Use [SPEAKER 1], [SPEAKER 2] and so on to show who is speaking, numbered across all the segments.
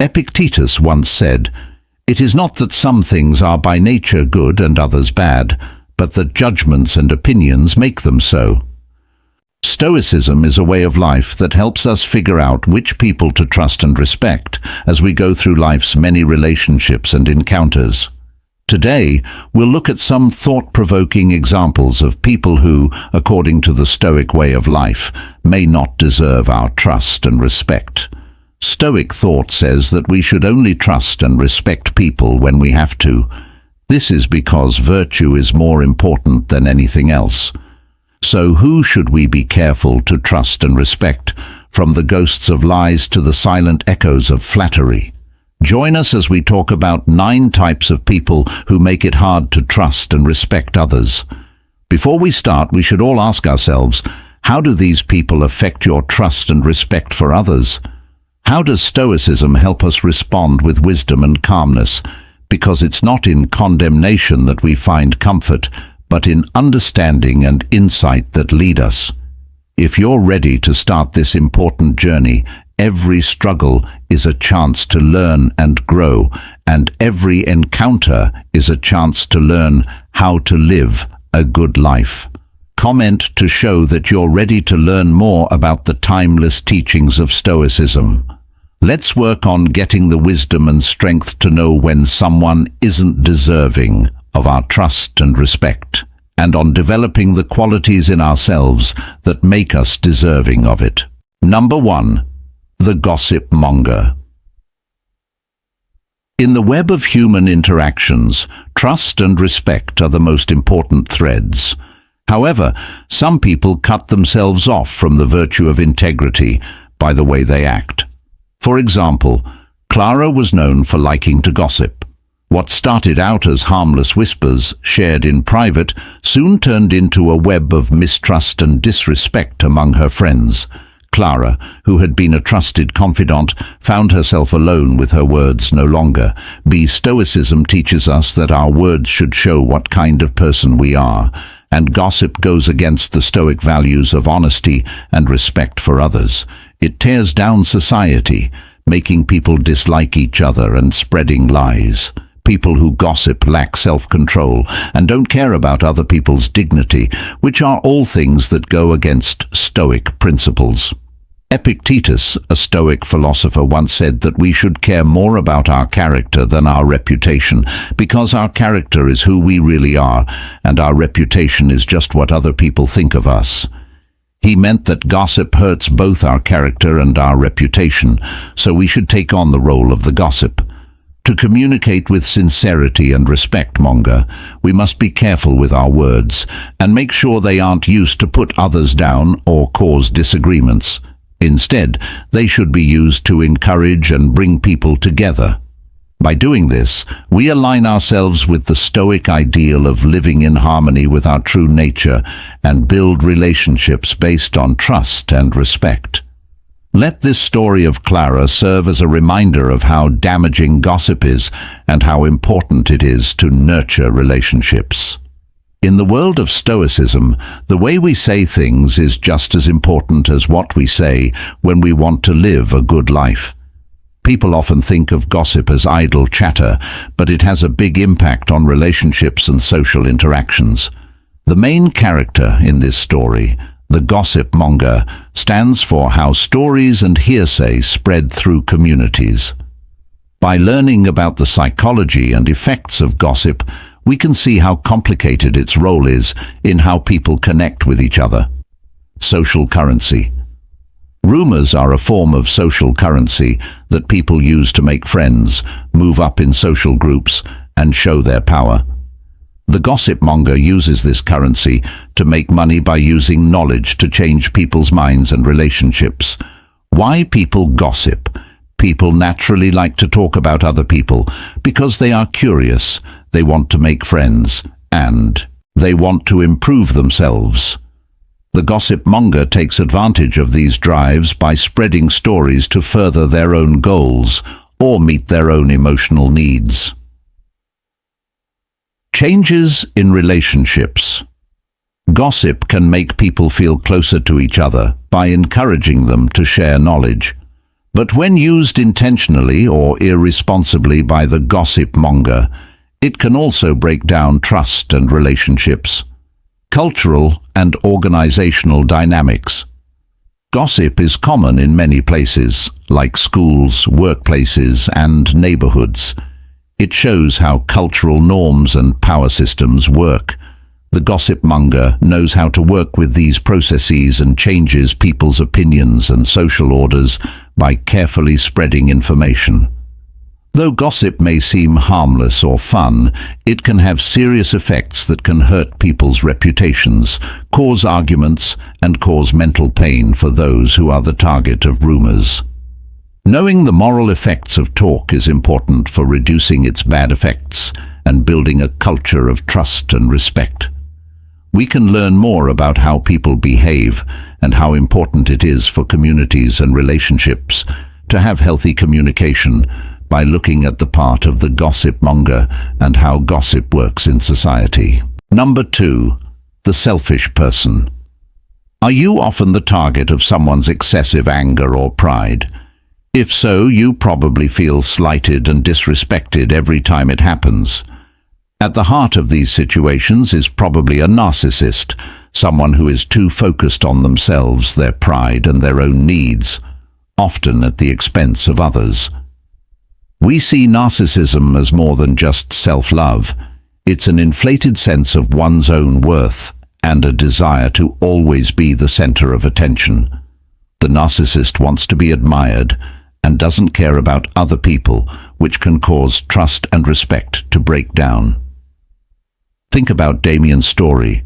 [SPEAKER 1] Epictetus once said, "It is not that some things are by nature good and others bad, but that judgments and opinions make them so." Stoicism is a way of life that helps us figure out which people to trust and respect as we go through life's many relationships and encounters. Today, we'll look at some thought-provoking examples of people who, according to the Stoic way of life, may not deserve our trust and respect. Stoic thought says that we should only trust and respect people when we have to. This is because virtue is more important than anything else. So who should we be careful to trust and respect, from the ghosts of lies to the silent echoes of flattery? Join us as we talk about 9 types of people who make it hard to trust and respect others. Before we start, we should all ask ourselves, how do these people affect your trust and respect for others? How does Stoicism help us respond with wisdom and calmness? Because it's not in condemnation that we find comfort, but in understanding and insight that lead us. If you're ready to start this important journey, every struggle is a chance to learn and grow, and every encounter is a chance to learn how to live a good life. Comment to show that you're ready to learn more about the timeless teachings of Stoicism. Let's work on getting the wisdom and strength to know when someone isn't deserving of our trust and respect, and on developing the qualities in ourselves that make us deserving of it. Number 1. The gossip monger. In the web of human interactions, trust and respect are the most important threads. However, some people cut themselves off from the virtue of integrity by the way they act. For example, Clara was known for liking to gossip. What started out as harmless whispers shared in private soon turned into a web of mistrust and disrespect among her friends. Clara, who had been a trusted confidant, found herself alone with her words no longer. Stoicism teaches us that our words should show what kind of person we are, and gossip goes against the Stoic values of honesty and respect for others. It tears down society, making people dislike each other and spreading lies. People who gossip lack self-control and don't care about other people's dignity, which are all things that go against Stoic principles. Epictetus, a Stoic philosopher, once said that we should care more about our character than our reputation, because our character is who we really are, and our reputation is just what other people think of us. He meant that gossip hurts both our character and our reputation, so we should take on the role of the gossip. To communicate with sincerity and respect, Monger, we must be careful with our words and make sure they aren't used to put others down or cause disagreements. Instead, they should be used to encourage and bring people together. By doing this, we align ourselves with the Stoic ideal of living in harmony with our true nature and build relationships based on trust and respect. Let this story of Clara serve as a reminder of how damaging gossip is and how important it is to nurture relationships. In the world of Stoicism, the way we say things is just as important as what we say when we want to live a good life. People often think of gossip as idle chatter, but it has a big impact on relationships and social interactions. The main character in this story, the gossip monger, stands for how stories and hearsay spread through communities. By learning about the psychology and effects of gossip, we can see how complicated its role is in how people connect with each other. Social currency. Rumors are a form of social currency that people use to make friends, move up in social groups, and show their power. The gossip monger uses this currency to make money by using knowledge to change people's minds and relationships. Why people gossip? People naturally like to talk about other people because they are curious, they want to make friends, and they want to improve themselves. The gossip monger takes advantage of these drives by spreading stories to further their own goals or meet their own emotional needs. Changes in relationships. Gossip can make people feel closer to each other by encouraging them to share knowledge. But when used intentionally or irresponsibly by the gossip monger, it can also break down trust and relationships. Cultural and organizational dynamics. Gossip is common in many places, like schools, workplaces, and neighborhoods. It shows how cultural norms and power systems work. The gossip monger knows how to work with these processes and changes people's opinions and social orders by carefully spreading information. Though gossip may seem harmless or fun, it can have serious effects that can hurt people's reputations, cause arguments, and cause mental pain for those who are the target of rumors. Knowing the moral effects of talk is important for reducing its bad effects and building a culture of trust and respect. We can learn more about how people behave and how important it is for communities and relationships to have healthy communication by looking at the part of the gossip monger and how gossip works in society. Number 2, the selfish person. Are you often the target of someone's excessive anger or pride? If so, you probably feel slighted and disrespected every time it happens. At the heart of these situations is probably a narcissist, someone who is too focused on themselves, their pride, and their own needs, often at the expense of others. We see narcissism as more than just self-love. It's an inflated sense of one's own worth and a desire to always be the center of attention. The narcissist wants to be admired and doesn't care about other people, which can cause trust and respect to break down. Think about Damien's story.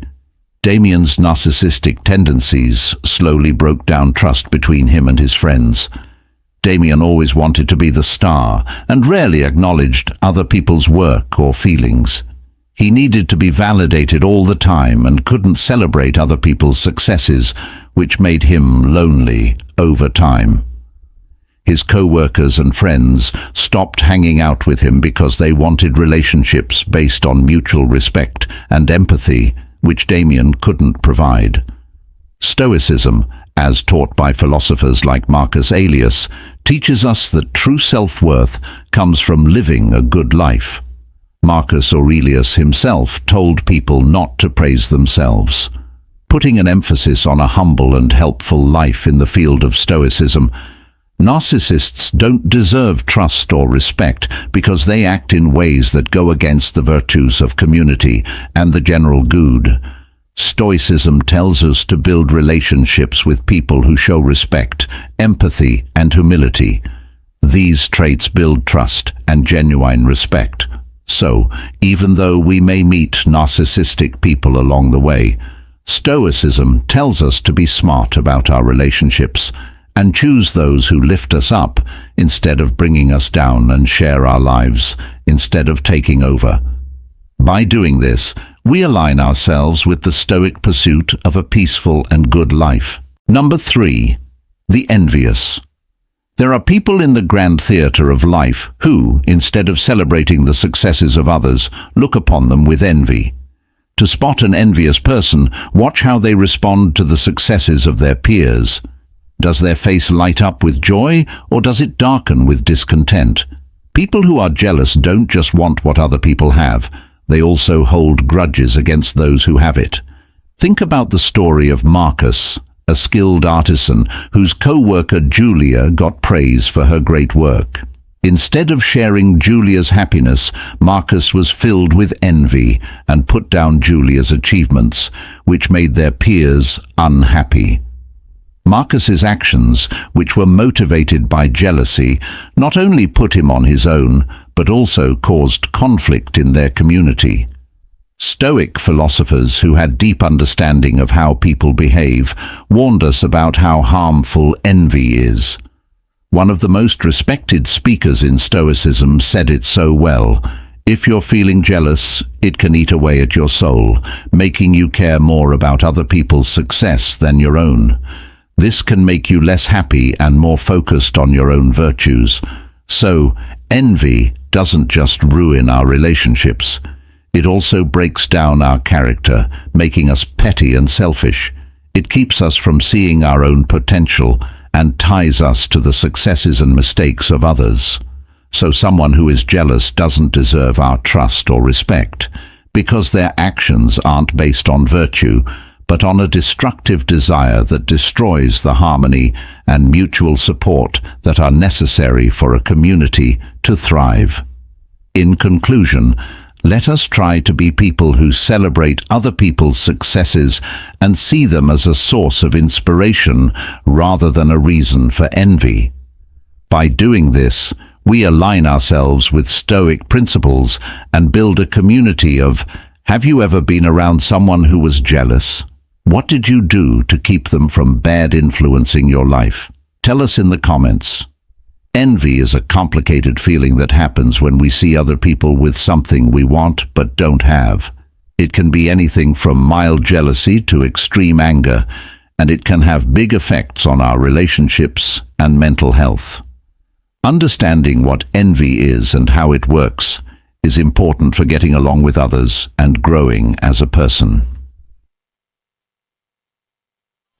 [SPEAKER 1] Damien's narcissistic tendencies slowly broke down trust between him and his friends. Damien always wanted to be the star and rarely acknowledged other people's work or feelings. He needed to be validated all the time and couldn't celebrate other people's successes, which made him lonely over time. His co-workers and friends stopped hanging out with him because they wanted relationships based on mutual respect and empathy, which Damien couldn't provide. Stoicism, as taught by philosophers like Marcus Aurelius, teaches us that true self-worth comes from living a good life. Marcus Aurelius himself told people not to praise themselves. Putting an emphasis on a humble and helpful life in the field of Stoicism, narcissists don't deserve trust or respect because they act in ways that go against the virtues of community and the general good. Stoicism tells us to build relationships with people who show respect, empathy, and humility. These traits build trust and genuine respect. So, even though we may meet narcissistic people along the way, Stoicism tells us to be smart about our relationships and choose those who lift us up instead of bringing us down, and share our lives instead of taking over. By doing this, we align ourselves with the Stoic pursuit of a peaceful and good life. Number 3, the envious. There are people in the grand theatre of life who, instead of celebrating the successes of others, look upon them with envy. To spot an envious person, watch how they respond to the successes of their peers. Does their face light up with joy, or does it darken with discontent? People who are jealous don't just want what other people have, they also hold grudges against those who have it. Think about the story of Marcus, a skilled artisan whose co-worker Julia got praise for her great work. Instead of sharing Julia's happiness, Marcus was filled with envy and put down Julia's achievements, which made their peers unhappy. Marcus's actions, which were motivated by jealousy, not only put him on his own, but also caused conflict in their community. Stoic philosophers who had deep understanding of how people behave warned us about how harmful envy is. One of the most respected speakers in Stoicism said it so well: "If you're feeling jealous, it can eat away at your soul, making you care more about other people's success than your own. This can make you less happy and more focused on your own virtues." So, envy doesn't just ruin our relationships. It also breaks down our character, making us petty and selfish. It keeps us from seeing our own potential and ties us to the successes and mistakes of others. So someone who is jealous doesn't deserve our trust or respect, because their actions aren't based on virtue, but on a destructive desire that destroys the harmony and mutual support that are necessary for a community to thrive. In conclusion, let us try to be people who celebrate other people's successes and see them as a source of inspiration rather than a reason for envy. By doing this, we align ourselves with Stoic principles and build a community of, have you ever been around someone who was jealous? What did you do to keep them from bad influencing your life? Tell us in the comments. Envy is a complicated feeling that happens when we see other people with something we want but don't have. It can be anything from mild jealousy to extreme anger, and it can have big effects on our relationships and mental health. Understanding what envy is and how it works is important for getting along with others and growing as a person.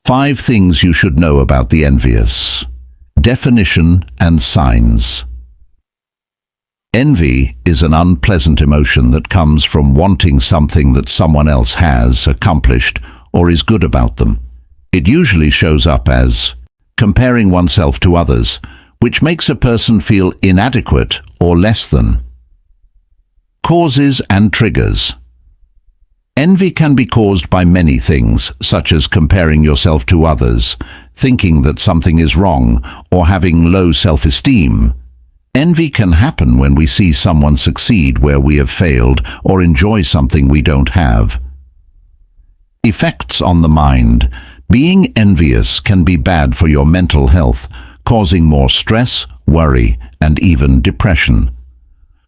[SPEAKER 1] 5 things you should know about the envious. Definition and signs. Envy is an unpleasant emotion that comes from wanting something that someone else has accomplished or is good about them. It usually shows up as comparing oneself to others, which makes a person feel inadequate or less than. Causes and triggers. Envy can be caused by many things, such as comparing yourself to others, thinking that something is wrong, or having low self-esteem. Envy can happen when we see someone succeed where we have failed, or enjoy something we don't have. Effects on the mind. Being envious can be bad for your mental health, causing more stress, worry, and even depression.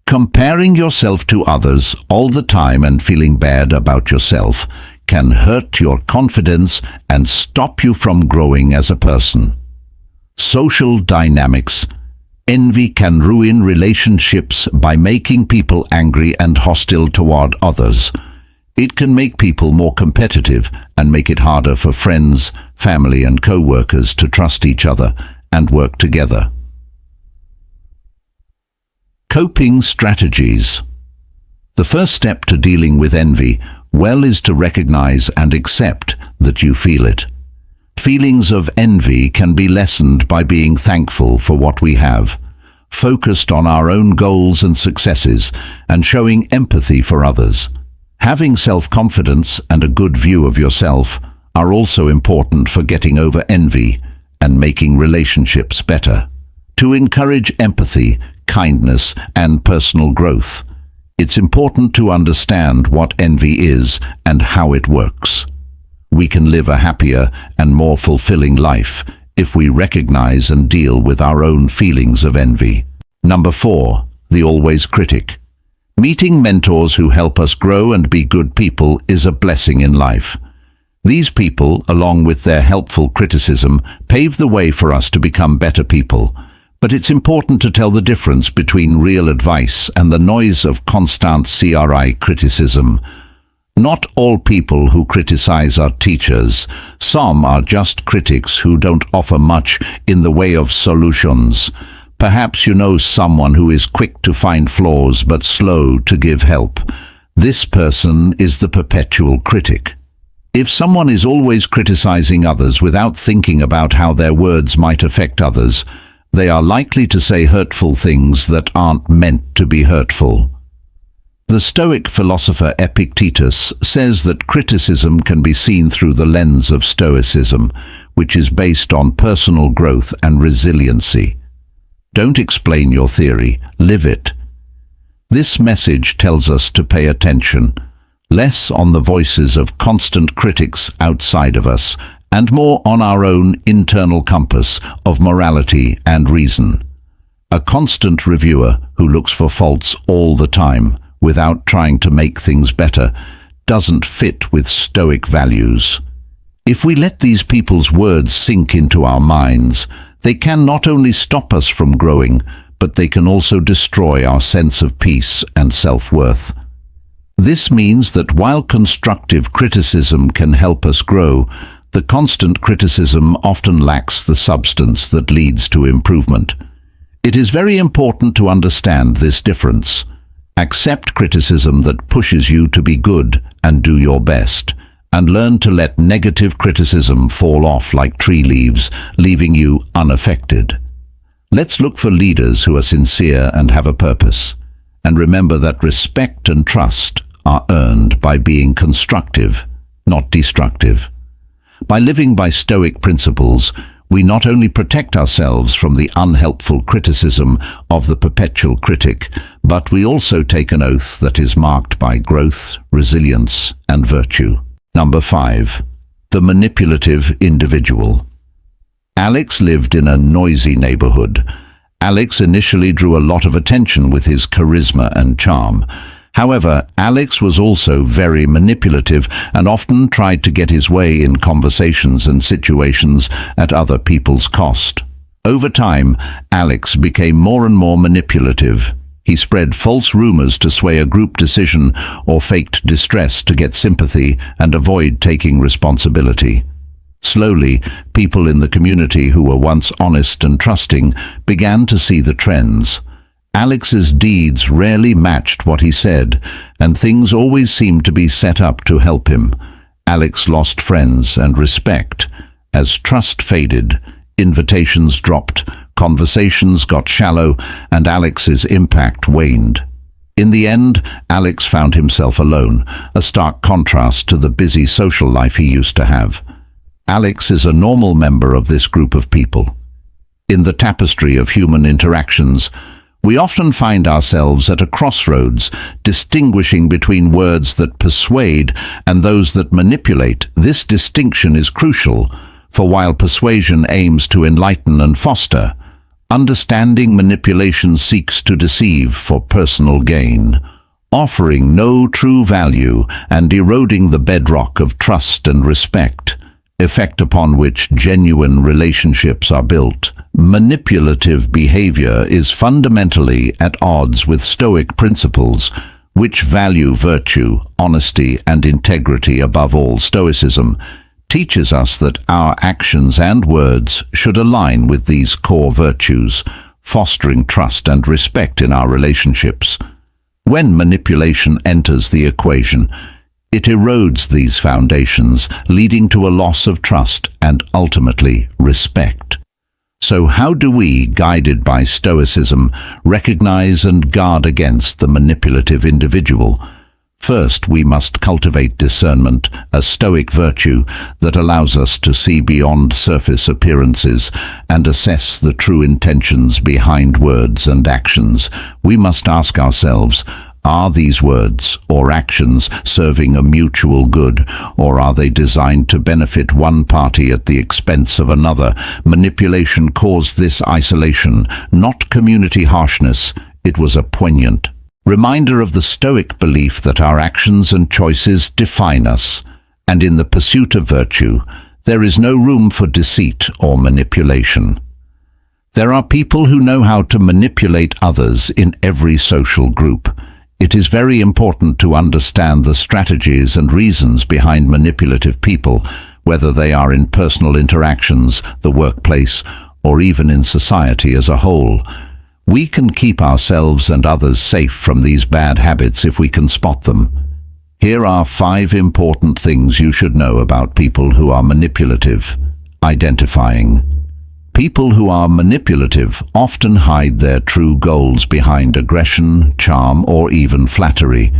[SPEAKER 1] Comparing yourself to others all the time and feeling bad about yourself can hurt your confidence and stop you from growing as a person. Social dynamics. Envy can ruin relationships by making people angry and hostile toward others. It can make people more competitive and make it harder for friends, family, and co-workers to trust each other and work together. Coping strategies. The first step to dealing with envy is to recognize and accept that you feel it. Feelings of envy can be lessened by being thankful for what we have, focused on our own goals and successes, and showing empathy for others. Having self-confidence and a good view of yourself are also important for getting over envy and making relationships better. To encourage empathy, kindness, and personal growth, it's important to understand what envy is and how it works. We can live a happier and more fulfilling life if we recognize and deal with our own feelings of envy. Number 4, the always critic. Meeting mentors who help us grow and be good people is a blessing in life. These people, along with their helpful criticism, pave the way for us to become better people. But it's important to tell the difference between real advice and the noise of constant criticism. Not all people who criticize are teachers. Some are just critics who don't offer much in the way of solutions. Perhaps you know someone who is quick to find flaws but slow to give help. This person is the perpetual critic. If someone is always criticizing others without thinking about how their words might affect others, they are likely to say hurtful things that aren't meant to be hurtful. The Stoic philosopher Epictetus says that criticism can be seen through the lens of Stoicism, which is based on personal growth and resiliency. Don't explain your theory, live it. This message tells us to pay attention, less on the voices of constant critics outside of us, and more on our own internal compass of morality and reason. A constant reviewer who looks for faults all the time without trying to make things better doesn't fit with Stoic values. If we let these people's words sink into our minds, they can not only stop us from growing, but they can also destroy our sense of peace and self-worth. This means that while constructive criticism can help us grow, The constant criticism often lacks the substance that leads to improvement. It is very important to understand this difference. Accept criticism that pushes you to be good and do your best, and learn to let negative criticism fall off like tree leaves, leaving you unaffected. Let's look for leaders who are sincere and have a purpose, and remember that respect and trust are earned by being constructive, not destructive. By living by Stoic principles, we not only protect ourselves from the unhelpful criticism of the perpetual critic, but we also take an oath that is marked by growth, resilience, and virtue. Number 5. The manipulative individual. Alex lived in a noisy neighborhood. Alex initially drew a lot of attention with his charisma and charm. However, Alex was also very manipulative and often tried to get his way in conversations and situations at other people's cost. Over time, Alex became more and more manipulative. He spread false rumors to sway a group decision or faked distress to get sympathy and avoid taking responsibility. Slowly, people in the community who were once honest and trusting began to see the trends. Alex's deeds rarely matched what he said, and things always seemed to be set up to help him. Alex lost friends and respect. As trust faded, invitations dropped, conversations got shallow, and Alex's impact waned. In the end, Alex found himself alone, a stark contrast to the busy social life he used to have. Alex is a normal member of this group of people. In the tapestry of human interactions, we often find ourselves at a crossroads, distinguishing between words that persuade and those that manipulate. This distinction is crucial, for while persuasion aims to enlighten and foster, understanding manipulation seeks to deceive for personal gain, offering no true value and eroding the bedrock of trust and respect, effect upon which genuine relationships are built. Manipulative behavior is fundamentally at odds with Stoic principles, which value virtue, honesty, and integrity above all. Stoicism teaches us that our actions and words should align with these core virtues, fostering trust and respect in our relationships. When manipulation enters the equation, it erodes these foundations, leading to a loss of trust and ultimately respect. So how do we, guided by Stoicism, recognize and guard against the manipulative individual? First, we must cultivate discernment, a Stoic virtue that allows us to see beyond surface appearances and assess the true intentions behind words and actions. We must ask ourselves, are these words or actions serving a mutual good, or are they designed to benefit one party at the expense of another? Manipulation caused this isolation, not community harshness. It was a poignant reminder of the Stoic belief that our actions and choices define us, and in the pursuit of virtue, there is no room for deceit or manipulation. There are people who know how to manipulate others in every social group. It is very important to understand the strategies and reasons behind manipulative people, whether they are in personal interactions, the workplace, or even in society as a whole. We can keep ourselves and others safe from these bad habits if we can spot them. Here are 5 important things you should know about people who are manipulative. Identifying. People who are manipulative often hide their true goals behind aggression, charm, or even flattery.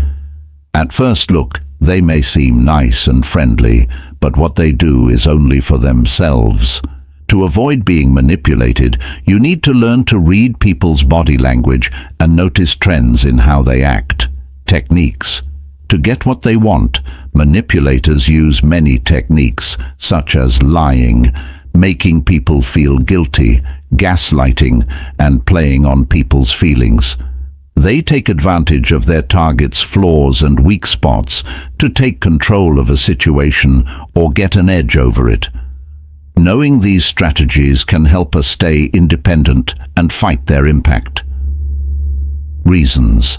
[SPEAKER 1] At first look, they may seem nice and friendly, but what they do is only for themselves. To avoid being manipulated, you need to learn to read people's body language and notice trends in how they act. Techniques. To get what they want, manipulators use many techniques, such as lying, making people feel guilty, gaslighting, and playing on people's feelings. They take advantage of their target's flaws and weak spots to take control of a situation or get an edge over it. Knowing these strategies can help us stay independent and fight their impact. Reasons.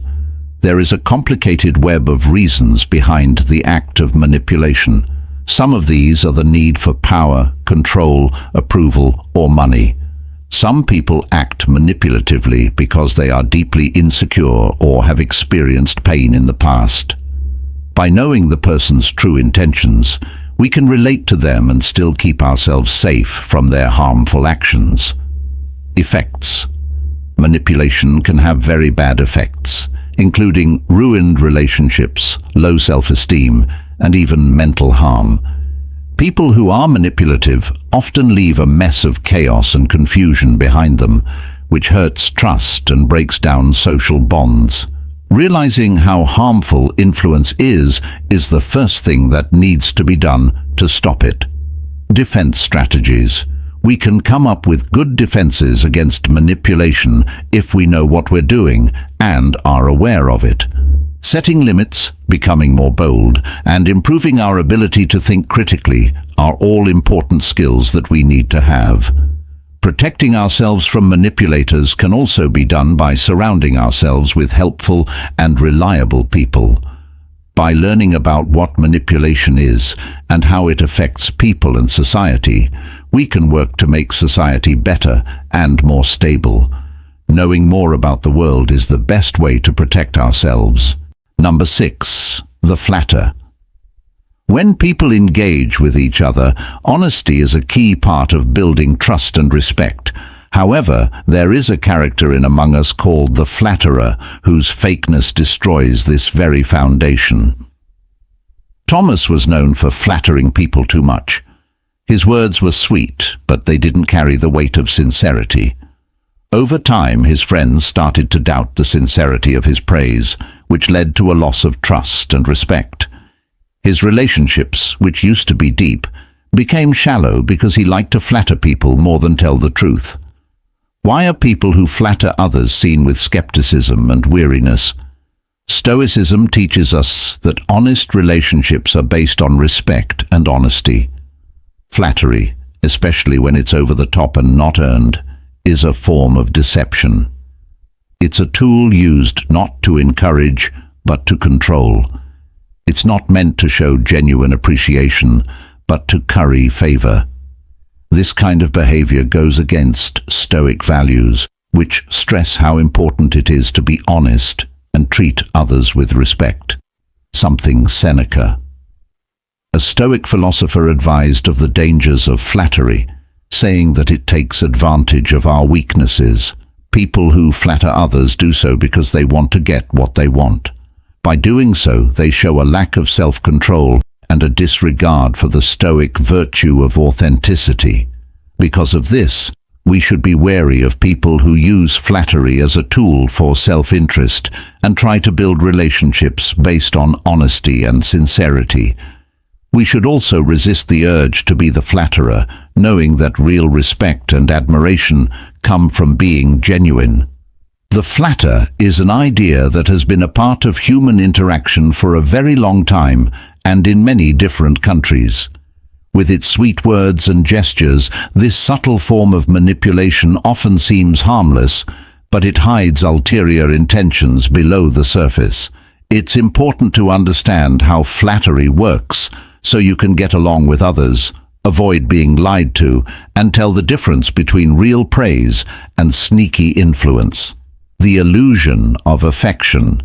[SPEAKER 1] There is a complicated web of reasons behind the act of manipulation. Some of these are the need for power, control, approval, or money. Some people act manipulatively because they are deeply insecure or have experienced pain in the past. By knowing the person's true intentions, we can relate to them and still keep ourselves safe from their harmful actions. Effects. Manipulation can have very bad effects, including ruined relationships, low self-esteem, and even mental harm. People who are manipulative often leave a mess of chaos and confusion behind them, which hurts trust and breaks down social bonds. Realizing how harmful influence is the first thing that needs to be done to stop it. Defense strategies. We can come up with good defenses against manipulation if we know what we're doing and are aware of it. Setting limits, becoming more bold, and improving our ability to think critically are all important skills that we need to have. Protecting ourselves from manipulators can also be done by surrounding ourselves with helpful and reliable people. By learning about what manipulation is and how it affects people and society, we can work to make society better and more stable. Knowing more about the world is the best way to protect ourselves. Number 6. The flatter. When people engage with each other, honesty is a key part of building trust and respect. However, there is a character in among us called the flatterer, whose fakeness destroys this very foundation. Thomas was known for flattering people too much. His words were sweet, but they didn't carry the weight of sincerity. Over time, his friends started to doubt the sincerity of his praise, which led to a loss of trust and respect. His relationships, which used to be deep, became shallow because he liked to flatter people more than tell the truth. Why are people who flatter others seen with skepticism and weariness? Stoicism teaches us that honest relationships are based on respect and honesty. Flattery, especially when it's over the top and not earned, is a form of deception. It's a tool used not to encourage, but to control. It's not meant to show genuine appreciation, but to curry favor. This kind of behavior goes against Stoic values, which stress how important it is to be honest and treat others with respect. Something Seneca. A Stoic philosopher advised of the dangers of flattery, saying that it takes advantage of our weaknesses. People who flatter others do so because they want to get what they want. By doing so, they show a lack of self-control and a disregard for the Stoic virtue of authenticity. Because of this, we should be wary of people who use flattery as a tool for self-interest and try to build relationships based on honesty and sincerity. We should also resist the urge to be the flatterer, knowing that real respect and admiration come from being genuine. The flatter is an idea that has been a part of human interaction for a very long time and in many different countries. With its sweet words and gestures, this subtle form of manipulation often seems harmless, but it hides ulterior intentions below the surface. It's important to understand how flattery works, so you can get along with others, avoid being lied to, and tell the difference between real praise and sneaky influence. The illusion of affection.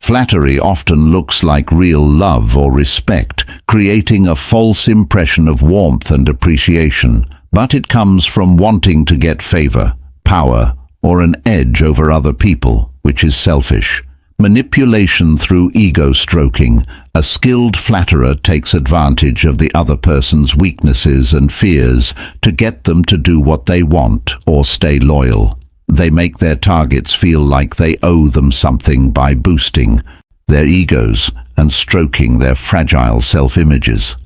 [SPEAKER 1] Flattery often looks like real love or respect, creating a false impression of warmth and appreciation, but it comes from wanting to get favor, power, or an edge over other people, which is selfish. Manipulation through ego stroking. A skilled flatterer takes advantage of the other person's weaknesses and fears to get them to do what they want or stay loyal. They make their targets feel like they owe them something by boosting their egos and stroking their fragile self-images.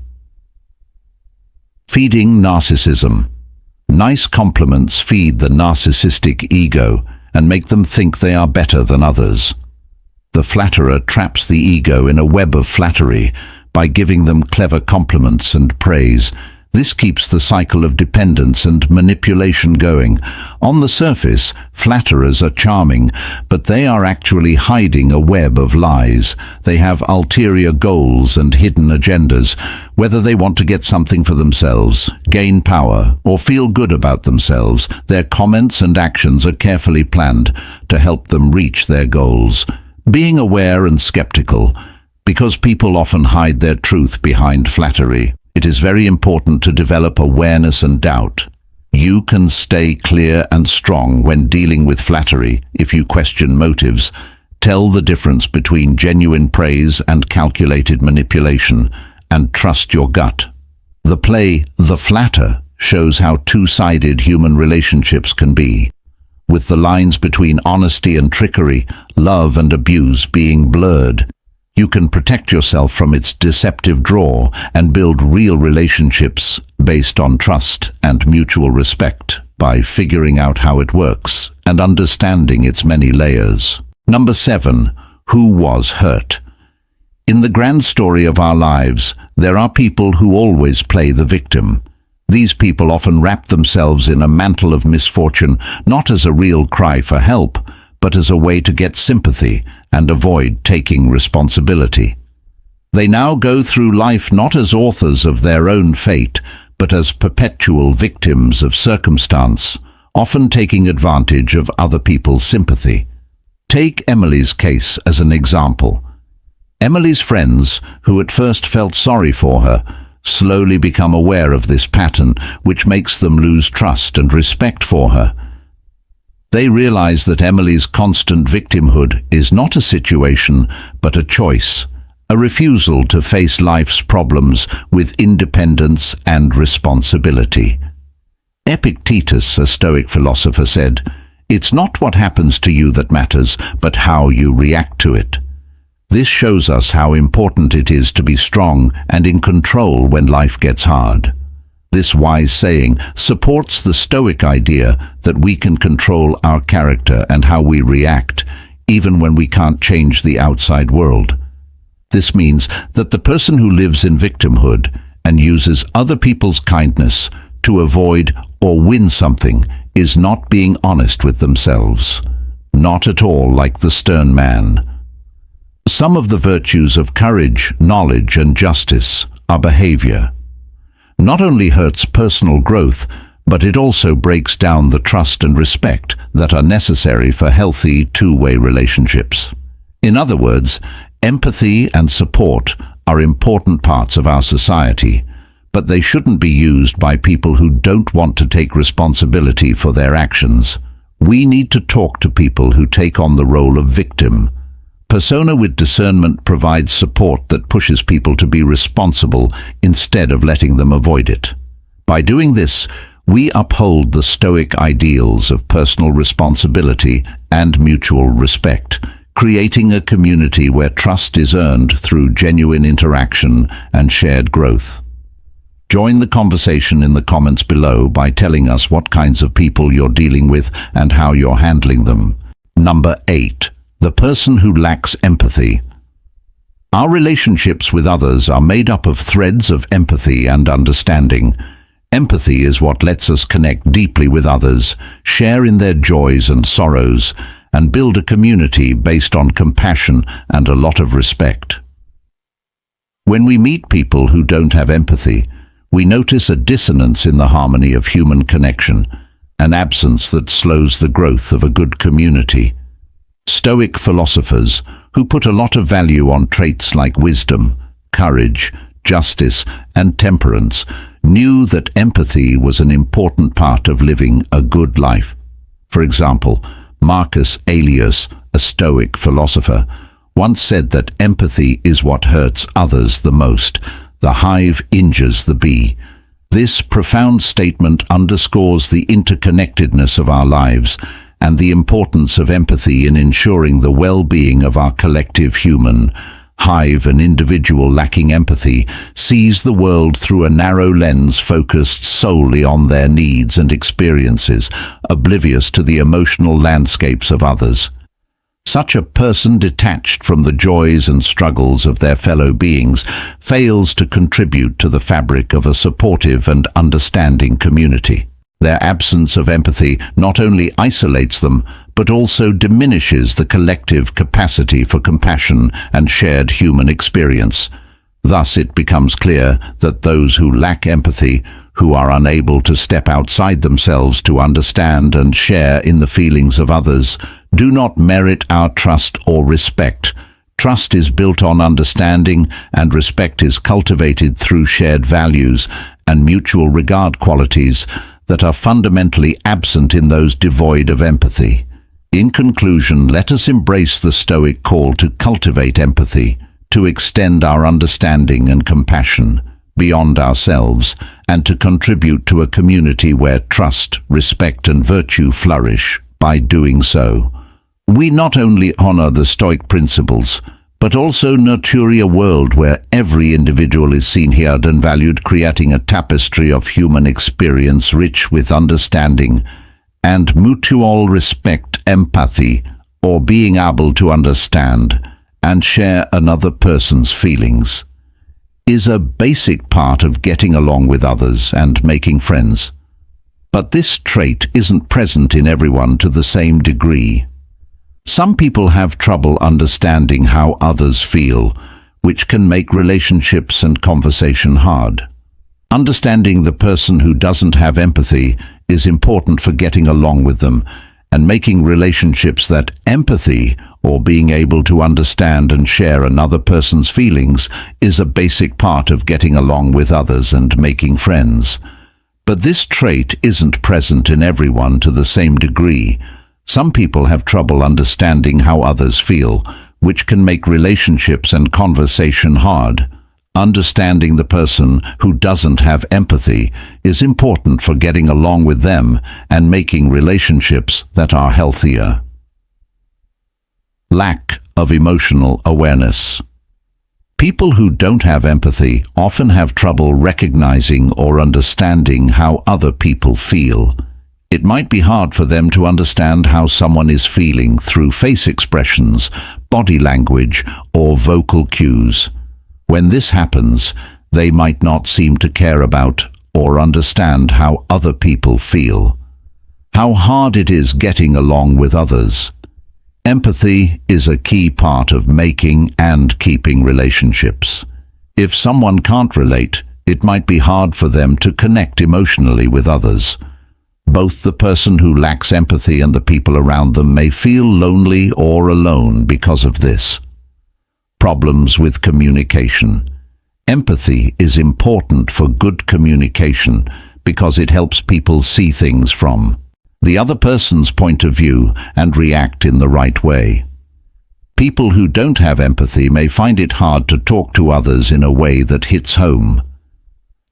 [SPEAKER 1] Feeding narcissism. Nice compliments feed the narcissistic ego and make them think they are better than others. The flatterer traps the ego in a web of flattery by giving them clever compliments and praise. This keeps the cycle of dependence and manipulation going. On the surface, flatterers are charming, but they are actually hiding a web of lies. They have ulterior goals and hidden agendas, whether they want to get something for themselves, gain power, or feel good about themselves. Their comments and actions are carefully planned to help them reach their goals. Being aware and skeptical, because people often hide their truth behind flattery. It is very important to develop awareness and doubt. You can stay clear and strong when dealing with flattery if you question motives. Tell the difference between genuine praise and calculated manipulation, and trust your gut. The play The Flatter shows how two-sided human relationships can be, with the lines between honesty and trickery, love and abuse being blurred. You can protect yourself from its deceptive draw and build real relationships based on trust and mutual respect by figuring out how it works and understanding its many layers. Number 7. Who was hurt? In the grand story of our lives, there are people who always play the victim. These people often wrap themselves in a mantle of misfortune, not as a real cry for help, but as a way to get sympathy and avoid taking responsibility. They now go through life not as authors of their own fate, but as perpetual victims of circumstance, often taking advantage of other people's sympathy. Take Emily's case as an example. Emily's friends, who at first felt sorry for her, slowly become aware of this pattern, which makes them lose trust and respect for her. They realize that Emily's constant victimhood is not a situation, but a choice, a refusal to face life's problems with independence and responsibility. Epictetus, a Stoic philosopher, said, "It's not what happens to you that matters, but how you react to it." This shows us how important it is to be strong and in control when life gets hard. This wise saying supports the Stoic idea that we can control our character and how we react, even when we can't change the outside world. This means that the person who lives in victimhood and uses other people's kindness to avoid or win something is not being honest with themselves. Not at all like the stern man. Some of the virtues of courage, knowledge, and justice are behavior. Not only hurts personal growth, but it also breaks down the trust and respect that are necessary for healthy two-way relationships. In other words, empathy and support are important parts of our society, but they shouldn't be used by people who don't want to take responsibility for their actions. We need to talk to people who take on the role of victim. Persona with discernment provides support that pushes people to be responsible instead of letting them avoid it. By doing this, we uphold the Stoic ideals of personal responsibility and mutual respect, creating a community where trust is earned through genuine interaction and shared growth. Join the conversation in the comments below by telling us what kinds of people you're dealing with and how you're handling them. Number 8. The person who lacks empathy. Our relationships with others are made up of threads of empathy and understanding. Empathy is what lets us connect deeply with others, share in their joys and sorrows, and build a community based on compassion and a lot of respect. When we meet people who don't have empathy, we notice a dissonance in the harmony of human connection, an absence that slows the growth of a good community. Stoic philosophers, who put a lot of value on traits like wisdom, courage, justice, and temperance, knew that empathy was an important part of living a good life. For example, Marcus Aurelius, a Stoic philosopher, once said that empathy is what hurts others the most. The hive injures the bee. This profound statement underscores the interconnectedness of our lives and the importance of empathy in ensuring the well-being of our collective human hive. An individual lacking empathy sees the world through a narrow lens focused solely on their needs and experiences, oblivious to the emotional landscapes of others. Such a person detached from the joys and struggles of their fellow beings fails to contribute to the fabric of a supportive and understanding community. Their absence of empathy not only isolates them, but also diminishes the collective capacity for compassion and shared human experience. Thus it becomes clear that those who lack empathy, who are unable to step outside themselves to understand and share in the feelings of others, do not merit our trust or respect. Trust is built on understanding, and respect is cultivated through shared values and mutual regard qualities that are fundamentally absent in those devoid of empathy. In conclusion, let us embrace the Stoic call to cultivate empathy, to extend our understanding and compassion beyond ourselves, and to contribute to a community where trust, respect, and virtue flourish. By doing so, we not only honor the Stoic principles, but also nurture a world where every individual is seen, heard, and valued, creating a tapestry of human experience rich with understanding and mutual respect. Empathy, or being able to understand and share another person's feelings, is a basic part of getting along with others and making friends. But this trait isn't present in everyone to the same degree. Some people have trouble understanding how others feel, which can make relationships and conversation hard. Understanding the person who doesn't have empathy is important for getting along with them and making relationships. That empathy, or being able to understand and share another person's feelings, is a basic part of getting along with others and making friends. But this trait isn't present in everyone to the same degree. Some people have trouble understanding how others feel, which can make relationships and conversation hard. Understanding the person who doesn't have empathy is important for getting along with them and making relationships that are healthier. Lack of emotional awareness. People who don't have empathy often have trouble recognizing or understanding how other people feel. It might be hard for them to understand how someone is feeling through face expressions, body language, or vocal cues. When this happens, they might not seem to care about or understand how other people feel. How hard it is getting along with others. Empathy is a key part of making and keeping relationships. If someone can't relate, it might be hard for them to connect emotionally with others. Both the person who lacks empathy and the people around them may feel lonely or alone because of this. Problems with communication. Empathy is important for good communication because it helps people see things from the other person's point of view and react in the right way. People who don't have empathy may find it hard to talk to others in a way that hits home.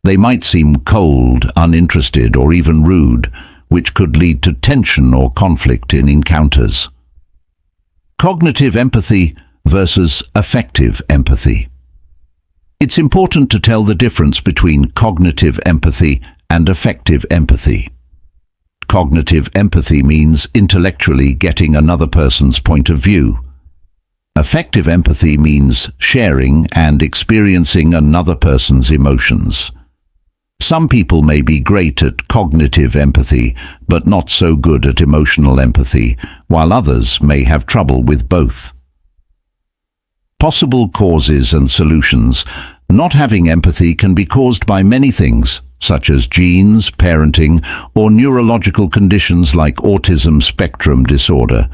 [SPEAKER 1] They might seem cold, uninterested, or even rude, which could lead to tension or conflict in encounters. Cognitive empathy versus affective empathy. It's important to tell the difference between cognitive empathy and affective empathy. Cognitive empathy means intellectually getting another person's point of view. Affective empathy means sharing and experiencing another person's emotions. Some people may be great at cognitive empathy, but not so good at emotional empathy, while others may have trouble with both. Possible causes and solutions. Not having empathy can be caused by many things, such as genes, parenting, or neurological conditions like autism spectrum disorder.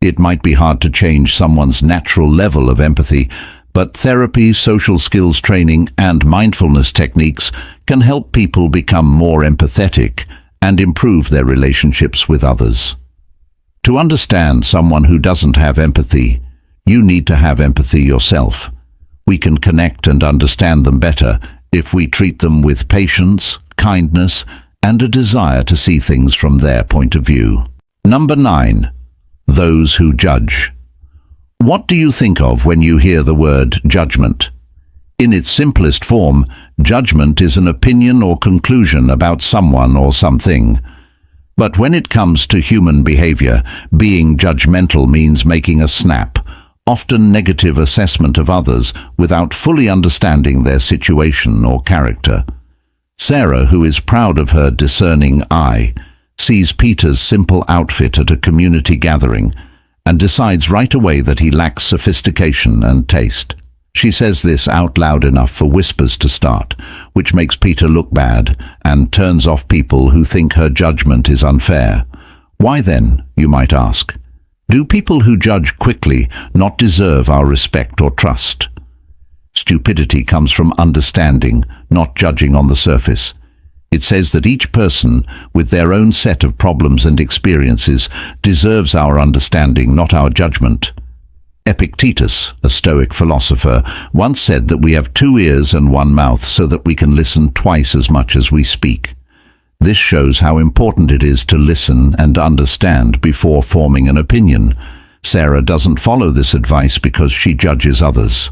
[SPEAKER 1] It might be hard to change someone's natural level of empathy, but therapy, social skills training, and mindfulness techniques can help people become more empathetic and improve their relationships with others. To understand someone who doesn't have empathy, you need to have empathy yourself. We can connect and understand them better if we treat them with patience, kindness, and a desire to see things from their point of view. Number 9. Those who judge. What do you think of when you hear the word judgment? In its simplest form, judgment is an opinion or conclusion about someone or something. But when it comes to human behavior, being judgmental means making a snap, often negative assessment of others without fully understanding their situation or character. Sarah, who is proud of her discerning eye, sees Peter's simple outfit at a community gathering and decides right away that he lacks sophistication and taste. She says this out loud enough for whispers to start, which makes Peter look bad and turns off people who think her judgment is unfair. Why then, you might ask? Do people who judge quickly not deserve our respect or trust? Stupidity comes from understanding, not judging on the surface. It says that each person, with their own set of problems and experiences, deserves our understanding, not our judgment. Epictetus, a Stoic philosopher, once said that we have 2 ears and 1 mouth so that we can listen twice as much as we speak. This shows how important it is to listen and understand before forming an opinion. Sarah doesn't follow this advice because she judges others.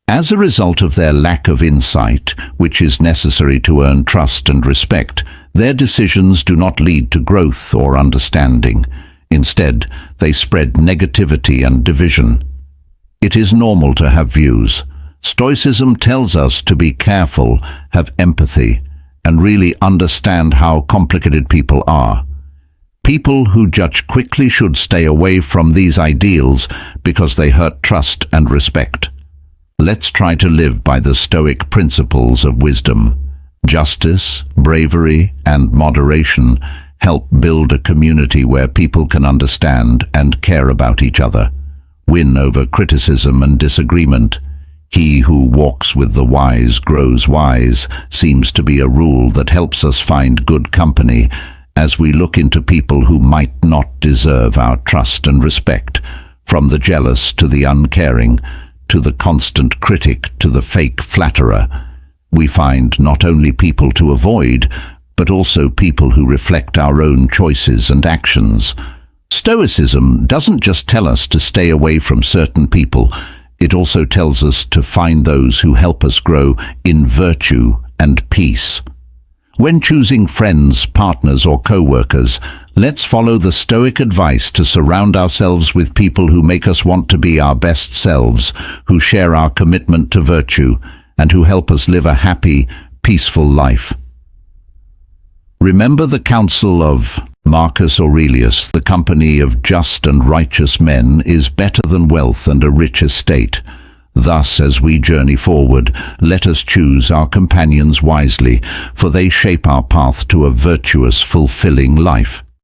[SPEAKER 1] As a result of their lack of insight, which is necessary to earn trust and respect, their decisions do not lead to growth or understanding. Instead, they spread negativity and division. It is normal to have views. Stoicism tells us to be careful, have empathy, and really understand how complicated people are. People who judge quickly should stay away from these ideals because they hurt trust and respect. Let's try to live by the Stoic principles of wisdom. Justice, bravery, and moderation help build a community where people can understand and care about each other. Win over criticism and disagreement. He who walks with the wise grows wise seems to be a rule that helps us find good company as we look into people who might not deserve our trust and respect, from the jealous to the uncaring, to the constant critic to the fake flatterer. We find not only people to avoid, but also people who reflect our own choices and actions. Stoicism doesn't just tell us to stay away from certain people, it also tells us to find those who help us grow in virtue and peace. When choosing friends, partners, or co-workers, let's follow the Stoic advice to surround ourselves with people who make us want to be our best selves, who share our commitment to virtue, and who help us live a happy, peaceful life. Remember the counsel of Marcus Aurelius: the company of just and righteous men is better than wealth and a rich estate. Thus, as we journey forward, let us choose our companions wisely, for they shape our path to a virtuous, fulfilling life.